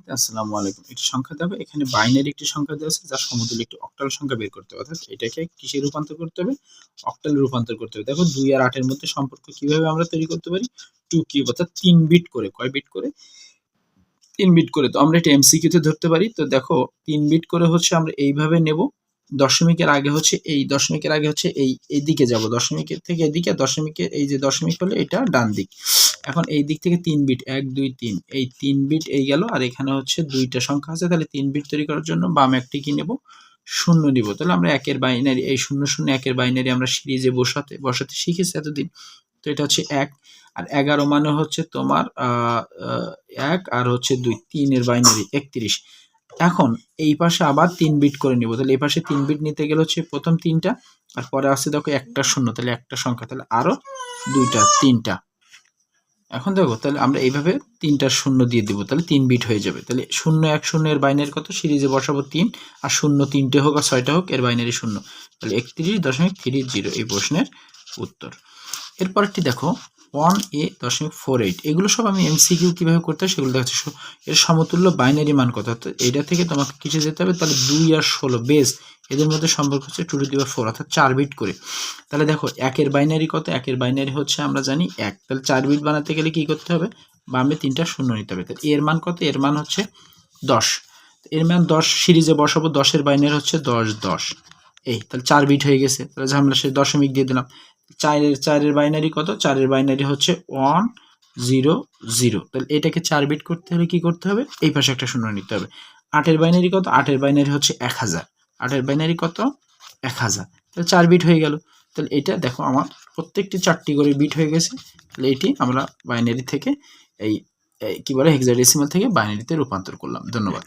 আসসালামু আলাইকুম। একটি সংখ্যা দেওয়া এখানে বাইনারি একটি সংখ্যা দেওয়া আছে যার সমতুল্য একটি অক্টাল সংখ্যা বের করতে হবে। অর্থাৎ এটাকে কিসে রূপান্তর করতে হবে? অক্টালে রূপান্তর করতে হবে। দেখো ২ আর ৮ এর মধ্যে সম্পর্ক কিভাবে আমরা তৈরি করতে পারি? 2 কিউব অর্থাৎ ৩ বিট করে। কয় বিট করে? ৩ বিট করে। তো আমরা এটা এমসিকিউ তে ধরতে পারি। তো দেখো ৩ বিট করে হচ্ছে আমরা এইভাবে নেব। দশমিকের আগে হচ্ছে এইদিকে যাব। দশমিকের থেকে এদিকে, দশমিকের এই যে দশমিক হলে এটা ডান দিক। এখন এই দিক থেকে ৩ বিট ১, ২, ৩ এই ৩ বিট এই গেল। আর এখানে হচ্ছে ২ টা সংখ্যা আছে, তাহলে ৩ বিট তৈরি করার জন্য বাম একটি কি নেব? ০ নিব। তাহলে আমরা ১ এর বাইনারি এই ০০ ১ এর বাইনারি আমরা সিরিজে বসাতে শিখেছি এতদিন। তো এটা হচ্ছে ১ আর ১১ মানে হচ্ছে তোমার ১ আর হচ্ছে ২ ৩ এর বাইনারি ৩১। এখন এই পাশে আবার ৩ বিট করে নিব। তাহলে এই পাশে ৩ বিট নিতে গেলে হচ্ছে প্রথম ৩ টা আর পরে আছে দেখো একটা ০ তাহলে একটা সংখ্যা, তাহলে আরো ২ টা ৩ টা। এখন দেখো তাহলে আমরা এইভাবে ৩ টা ০ দিয়ে দিব, তাহলে ৩ বিট হয়ে যাবে। তাহলে ০ ১ ০ এর বাইনারি কত? সিরিজে বসাবো ৩ আর ০ ৩টে হোক আর ৬টা হোক এর বাইনারি ০। তাহলে ৩১.৩০ এই প্রশ্নের উত্তর। এরপরটি দেখো 1a.48 এগুলো সব আমি এমসিকিউ কিভাবে করতে হয় সেগুলো দেখাচ্ছি। এর সমতুল্য বাইনারি মান কত? অর্থাৎ এটা থেকে তোমাকে কিসে যেতে হবে? তাহলে ২ আর ১৬ বেস এদের মধ্যে সম্পর্ক হচ্ছে 2 টু দি পাওয়ার 4 অর্থাৎ ৪ বিট করে। তাহলে দেখো ১ এর বাইনারি কত? ১ এর বাইনারি হচ্ছে আমরা জানি ১। তাহলে ৪ বিট বানাতে গেলে কি করতে হবে? বামে ৩টা ০ নিতে হবে। তাহলে এর মান কত? এর মান হচ্ছে ১০। এর মান ১০ সিরিজে বসাবো। ১০ এর বাইনারি হচ্ছে ১০ ১০ এই তাহলে ৪ বিট হয়ে গেছে। তাহলে ঝামেলা শেষ, দশমিক দিয়ে দিলাম। ৪ এর বাইনারি কত? ৪ এর বাইনারি হচ্ছে ১ ০ ০। তাহলে এটাকে ৪ বিট করতে হলে কি করতে হবে? এই পাশে একটা ০ নিতে হবে। ৮ এর বাইনারি কত? ৮ এর বাইনারি হচ্ছে ১০০০। ৮ এর বাইনারি কত? ১০০০। তাহলে ৪ বিট হয়ে গেল। তাহলে এটা দেখো আমার প্রত্যেকটি ৪টি করে বিট হয়ে গেছে। তাহলে এটি আমরা বাইনারি থেকে এই কি বলে হেক্সাডেসিমাল থেকে বাইনারিতে রূপান্তর করলাম। ধন্যবাদ।